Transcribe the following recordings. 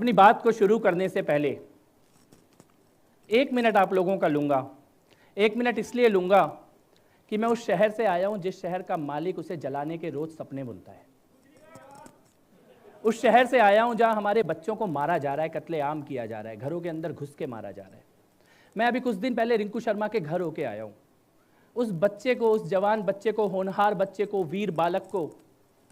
अपनी बात को शुरू करने से पहले 1 मिनट आप लोगों का लूंगा। 1 मिनट इसलिए लूंगा कि मैं उस शहर से आया हूं जिस शहर का मालिक उसे जलाने के रोज सपने बुनता है। उस शहर से आया हूं जहां हमारे बच्चों को मारा जा रहा है, कत्लेआम किया जा रहा है, घरों के अंदर घुस के मारा जा रहा है। मैं अभी कुछ दिन पहले रिंकू शर्मा के घर होके आया हूं। उस बच्चे को, उस जवान बच्चे को, होनहार बच्चे को, वीर बालक को,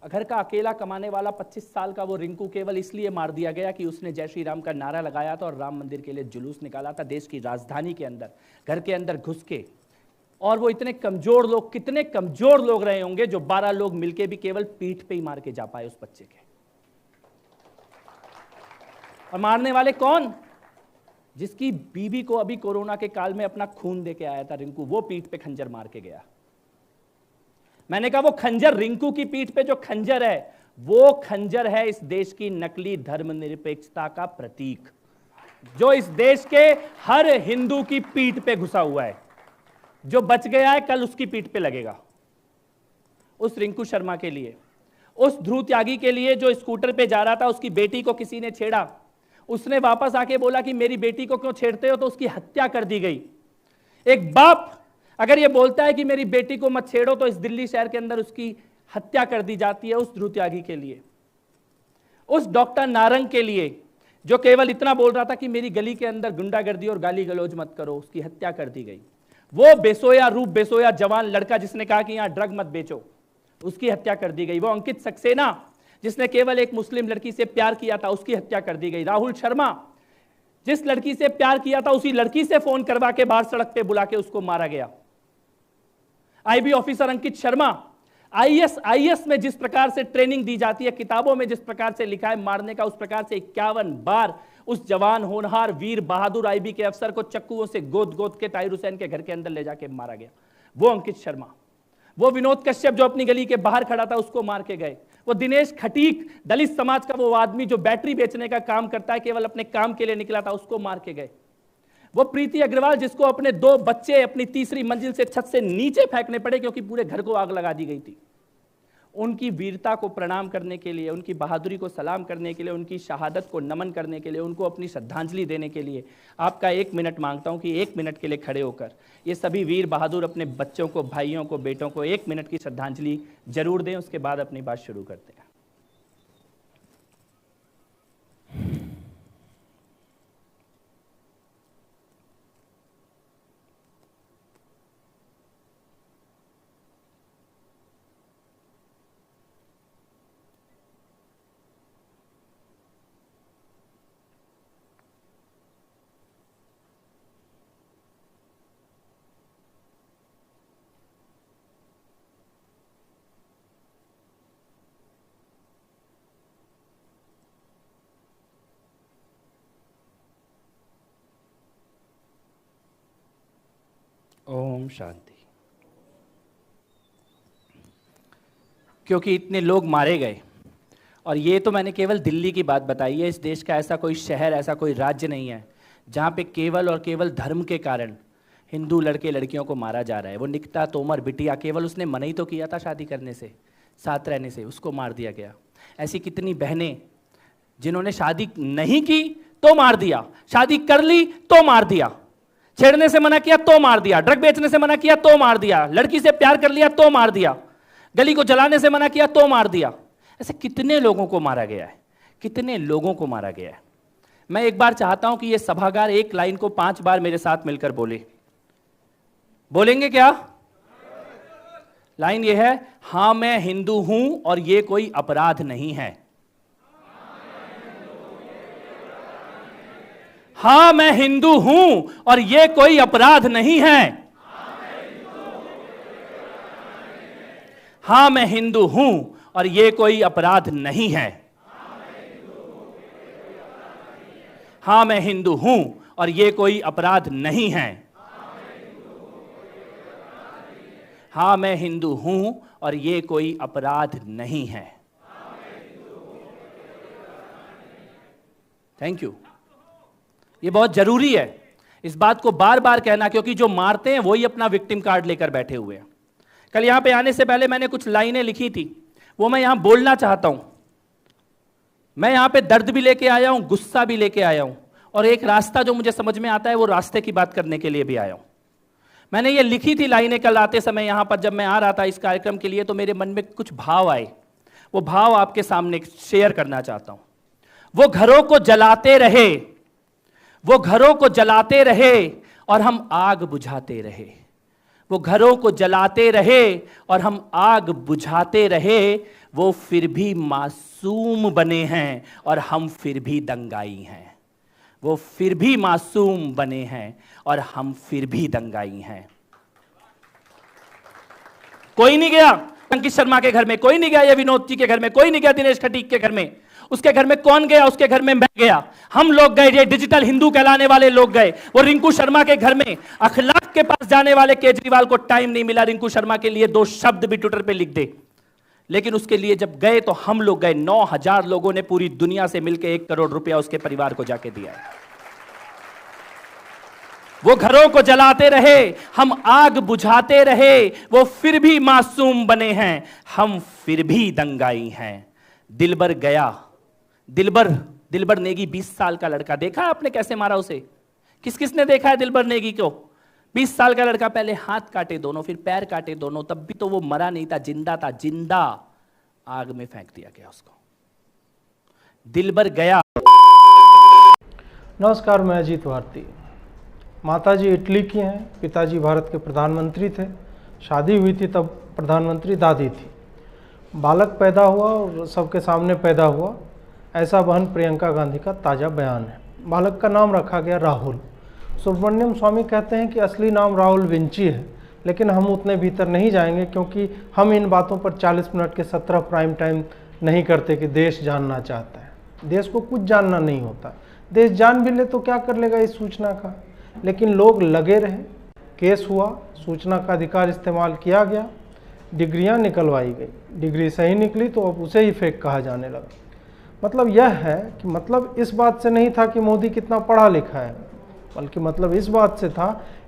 घर का अकेला कमाने वाला 25 साल का वो रिंकू केवल इसलिए मार दिया गया कि उसने जय श्री राम का नारा लगाया था और राम मंदिर के लिए जुलूस निकाला था देश की राजधानी के अंदर, घर के अंदर घुस के। और वो इतने कमजोर लोग, कितने कमजोर लोग रहे होंगे जो 12 लोग मिलके भी केवल पीठ पे ही मार के जा पाए उस बच्चे के। और मारने वाले कौन? जिसकी बीवी को अभी कोरोना के काल में अपना खून दे के आया था रिंकू, वो पीठ पे खंजर मार के गया। मैंने कहा वो खंजर, रिंकू की पीठ पे जो खंजर है, वो खंजर है इस देश की नकली धर्मनिरपेक्षता का प्रतीक, जो इस देश के हर हिंदू की पीठ पे घुसा हुआ है। जो बच गया है कल उसकी पीठ पे लगेगा। उस रिंकू शर्मा के लिए, उस ध्रुव त्यागी के लिए जो स्कूटर पे जा रहा था, उसकी बेटी को किसी ने छेड़ा, उसने वापस आके बोला कि मेरी बेटी को क्यों छेड़ते हो, तो उसकी हत्या कर दी गई। एक बाप अगर ये बोलता है कि मेरी बेटी को मत छेड़ो, तो इस दिल्ली शहर के अंदर उसकी हत्या कर दी जाती है। उस ध्रुव त्यागी के लिए, उस डॉक्टर नारंग के लिए जो केवल इतना बोल रहा था कि मेरी गली के अंदर गुंडागर्दी और गाली गलौज मत करो, उसकी हत्या कर दी गई। वो बेसोया, रूप बेसोया जवान लड़का जिसने कहा कि यहां ड्रग मत बेचो, उसकी हत्या कर दी गई। वो अंकित सक्सेना जिसने केवल एक मुस्लिम लड़की से प्यार किया था, उसकी हत्या कर दी गई। राहुल शर्मा जिस लड़की से प्यार किया था, उसी लड़की से फोन करवा के बाहर सड़क पे बुला के उसको मारा गया। IB officer Ankit Sharma, IAS में जिस प्रकार से ट्रेनिंग दी जाती है, किताबों में जिस प्रकार से लिखा है मारने का, उस प्रकार से 51 बार उस जवान होनहार वीर बहादुर आईबी के अफसर को चक्कुओं से गोद गोद के ताहिर हुसैन के घर के अंदर ले जाके मारा गया। वो अंकित शर्मा। वो विनोद कश्यप जो अपनी गली के बाहर खड़ा था, उसको मार के गए। वो दिनेश खटीक, दलित समाज का वो आदमी जो बैटरी बेचने का काम करता है, केवल अपने काम के लिए निकला था, उसको मार के गए। वो प्रीति अग्रवाल जिसको अपने 2 बच्चे अपनी तीसरी मंजिल से छत से नीचे फेंकने पड़े क्योंकि पूरे घर को आग लगा दी गई थी। उनकी वीरता को प्रणाम करने के लिए, उनकी बहादुरी को सलाम करने के लिए, उनकी शहादत को नमन करने के लिए, उनको अपनी श्रद्धांजलि देने के लिए आपका 1 मिनट मांगता हूं कि 1 मिनट के लिए खड़े होकर ये सभी वीर बहादुर अपने बच्चों को, भाइयों को, बेटों को 1 मिनट की श्रद्धांजलि जरूर दें। उसके बाद अपनी बात शुरू करते हैं। ओम शांति। क्योंकि इतने लोग मारे गए, और ये तो मैंने केवल दिल्ली की बात बताई है, इस देश का ऐसा कोई शहर, ऐसा कोई राज्य नहीं है जहाँ पे केवल और केवल धर्म के कारण हिंदू लड़के लड़कियों को मारा जा रहा है। वो निकिता तोमर बिटिया, केवल उसने मना ही तो किया था शादी करने से, साथ रहने से, उसको मार दिया गया। ऐसी कितनी बहनें जिन्होंने शादी नहीं की तो मार दिया, शादी कर ली तो मार दिया, छेड़ने से मना किया तो मार दिया, ड्रग बेचने से मना किया तो मार दिया, लड़की से प्यार कर लिया तो मार दिया, गली को जलाने से मना किया तो मार दिया। ऐसे कितने लोगों को मारा गया है, कितने लोगों को मारा गया है। मैं एक बार चाहता हूं कि ये सभागार एक लाइन को 5 बार मेरे साथ मिलकर बोले। बोलेंगे क्या? लाइन ये है, हां मैं हिंदू हूं और ये कोई अपराध नहीं है। हां मैं हिंदू हूं और ये कोई अपराध नहीं है। हां मैं हिंदू हूं और ये कोई अपराध नहीं है। हां मैं हिंदू हूं और ये कोई अपराध नहीं है। हां मैं हिंदू हूं और ये कोई अपराध नहीं है। Thank you. ये बहुत जरूरी है इस बात को बार बार कहना, क्योंकि जो मारते हैं वही अपना विक्टिम कार्ड लेकर बैठे हुए हैं। कल यहां पे आने से पहले मैंने कुछ लाइनें लिखी थी, वो मैं यहां बोलना चाहता हूं। मैं यहां पे दर्द भी लेके आया हूं, गुस्सा भी लेके आया हूं, और एक रास्ता जो मुझे समझ में आता है वो रास्ते की बात करने के लिए भी आया हूं। मैंने ये लिखी थी लाइनें कल आते समय यहां पर, जब मैं आ रहा था इस कार्यक्रम के लिए, तो मेरे मन में कुछ भाव आए, वो भाव आपके सामने शेयर करना चाहता हूं। वो घरों को जलाते रहे, वो घरों को जलाते रहे और हम आग बुझाते रहे। वो घरों को जलाते रहे और हम आग बुझाते रहे। वो फिर भी मासूम बने हैं और हम फिर भी दंगाई हैं। वो फिर भी मासूम बने हैं और हम फिर भी दंगाई हैं। कोई नहीं गया अंकित शर्मा के घर में, कोई नहीं गया ये विनोद जी के घर में, कोई नहीं गया दिनेश खटीक के घर में। उसके घर में कौन गया? उसके घर में मैं गया, हम लोग गए, ये डिजिटल हिंदू कहलाने वाले लोग गए। वो रिंकू शर्मा के घर में अखलाक के पास जाने वाले केजरीवाल को टाइम नहीं मिला रिंकू शर्मा के लिए 2 शब्द भी ट्विटर पे लिख दे, लेकिन उसके लिए जब गए तो हम लोग गए। 9,000 लोगों ने पूरी दुनिया से मिलकर 1 करोड़ रुपया उसके परिवार को जाके दिया है। वो घरों को जलाते रहे, हम आग बुझाते रहे, वो फिर भी मासूम बने हैं, हम फिर भी दंगाई हैं। दिलबर गया, दिलबर नेगी 20 साल का लड़का, देखा है आपने कैसे मारा उसे? किस किसने देखा है दिलबर नेगी को? 20 साल का लड़का, पहले हाथ काटे दोनों, फिर पैर काटे दोनों, तब भी तो वो मरा नहीं था, जिंदा था, जिंदा आग में फेंक दिया गया उसको। दिलबर गया। नमस्कार, मैं अजीत भारती। माताजी इटली की हैं, पिताजी भारत के प्रधानमंत्री थे, शादी हुई थी तब प्रधानमंत्री दादी थी। बालक पैदा हुआ और सबके सामने पैदा हुआ, ऐसा बहन प्रियंका गांधी का ताज़ा बयान है। बालक का नाम रखा गया राहुल। सुब्रमण्यम स्वामी कहते हैं कि असली नाम राहुल विंची है, लेकिन हम उतने भीतर नहीं जाएंगे क्योंकि हम इन बातों पर 40 मिनट के 17 प्राइम टाइम नहीं करते कि देश जानना चाहता है। देश को कुछ जानना नहीं होता, देश जान भी ले तो क्या कर लेगा इस सूचना का। लेकिन लोग लगे रहे, केस हुआ, सूचना का अधिकार इस्तेमाल किया गया, डिग्रियां निकलवाई गई, डिग्री सही निकली तो अब उसे ही फेक कहा जाने लगा। मतलब यह है कि मतलब इस बात से नहीं था कि मोदी कितना पढ़ा लिखा है, बल्कि मतलब इस बात से था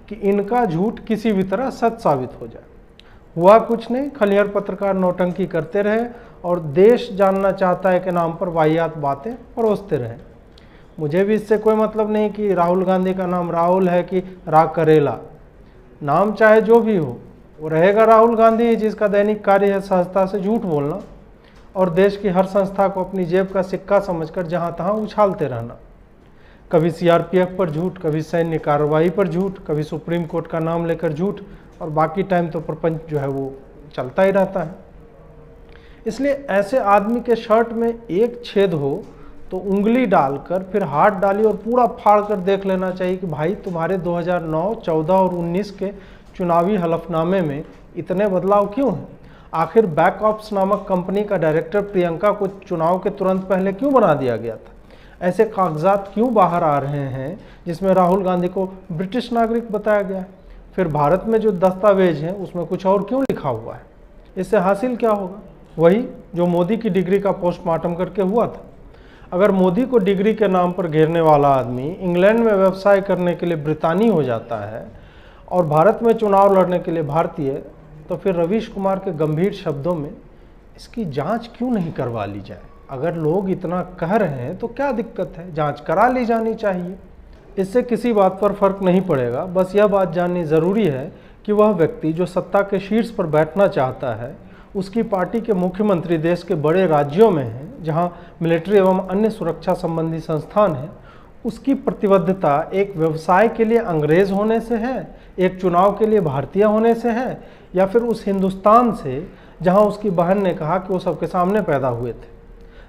कि इनका झूठ किसी भी तरह सच साबित हो जाए। हुआ कुछ नहीं, खलिहर पत्रकार नौटंकी करते रहे और देश जानना चाहता है के नाम पर वाहियात बातें परोसते रहे। मुझे भी इससे कोई मतलब नहीं कि राहुल गांधी का नाम राहुल है कि रा करेला, नाम चाहे जो भी हो, वो रहेगा राहुल गांधी, जिसका दैनिक कार्य है सहजता से झूठ बोलना और देश की हर संस्था को अपनी जेब का सिक्का समझकर जहां तहां उछालते रहना। कभी सीआरपीएफ पर झूठ, कभी सैन्य कार्रवाई पर झूठ, कभी सुप्रीम कोर्ट का नाम लेकर झूठ, और बाकी टाइम तो प्रपंच जो है वो चलता ही रहता है। इसलिए ऐसे आदमी के शर्ट में एक छेद हो तो उंगली डालकर फिर हाथ डाली और पूरा फाड़ कर देख लेना चाहिए कि भाई तुम्हारे 2009, 14 और 19 के चुनावी हलफनामे में इतने बदलाव क्यों हैं? आखिर बैक ऑप्स नामक कंपनी का डायरेक्टर प्रियंका को चुनाव के तुरंत पहले क्यों बना दिया गया था? ऐसे कागजात क्यों बाहर आ रहे हैं जिसमें राहुल गांधी को ब्रिटिश नागरिक बताया गया है? फिर भारत में जो दस्तावेज हैं उसमें कुछ और क्यों लिखा हुआ है? इससे हासिल क्या होगा? वही जो मोदी की डिग्री का पोस्टमार्टम करके हुआ था। अगर मोदी को डिग्री के नाम पर घेरने वाला आदमी इंग्लैंड में व्यवसाय करने के लिए ब्रितानी हो जाता है और भारत में चुनाव लड़ने के लिए भारतीय, तो फिर रवीश कुमार के गंभीर शब्दों में इसकी जांच क्यों नहीं करवा ली जाए? अगर लोग इतना कह रहे हैं तो क्या दिक्कत है? जांच करा ली जानी चाहिए। इससे किसी बात पर फर्क नहीं पड़ेगा, बस यह बात जाननी ज़रूरी है कि वह व्यक्ति जो सत्ता के शीर्ष पर बैठना चाहता है, उसकी पार्टी के मुख्यमंत्री देश के बड़े राज्यों में हैं जहां मिलिट्री एवं अन्य सुरक्षा संबंधी संस्थान हैं, उसकी प्रतिबद्धता एक व्यवसाय के लिए अंग्रेज होने से है, एक चुनाव के लिए भारतीय होने से है, या फिर उस हिंदुस्तान से जहां उसकी बहन ने कहा कि वो सबके सामने पैदा हुए थे?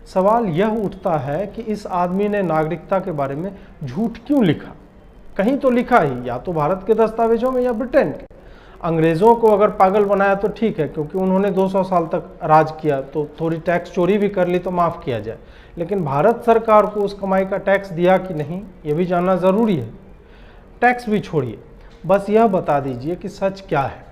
सवाल यह उठता है कि इस आदमी ने नागरिकता के बारे में झूठ क्यों लिखा? कहीं तो लिखा ही, या तो भारत के दस्तावेजों में या ब्रिटेन के। अंग्रेज़ों को अगर पागल बनाया तो ठीक है, क्योंकि उन्होंने 200 साल तक राज किया, तो थोड़ी टैक्स चोरी भी कर ली तो माफ़ किया जाए, लेकिन भारत सरकार को उस कमाई का टैक्स दिया कि नहीं, ये भी जानना ज़रूरी है। टैक्स भी छोड़िए, बस यह बता दीजिए कि सच क्या है।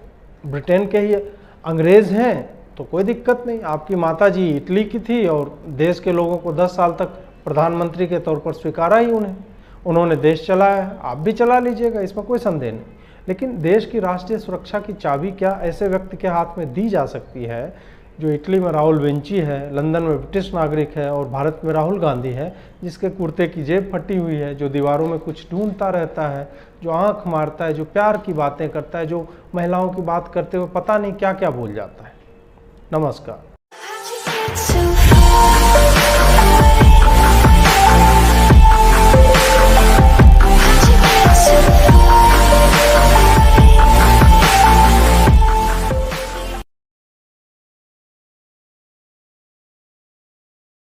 ब्रिटेन के ही अंग्रेज़ हैं तो कोई दिक्कत नहीं, आपकी माताजी इटली की थी और देश के लोगों को 10 साल तक प्रधानमंत्री के तौर पर स्वीकारा ही उन्होंने देश चलाया है, आप भी चला लीजिएगा, इसमें कोई संदेह नहीं। लेकिन देश की राष्ट्रीय सुरक्षा की चाबी क्या ऐसे व्यक्ति के हाथ में दी जा सकती है जो इटली में राहुल वेंची है, लंदन में ब्रिटिश नागरिक है, और भारत में राहुल गांधी है जिसके कुर्ते की जेब फटी हुई है, जो दीवारों में कुछ ढूंढता रहता है, जो आंख मारता है, जो प्यार की बातें करता है, जो महिलाओं की बात करते हुए पता नहीं क्या क्या बोल जाता है। नमस्कार।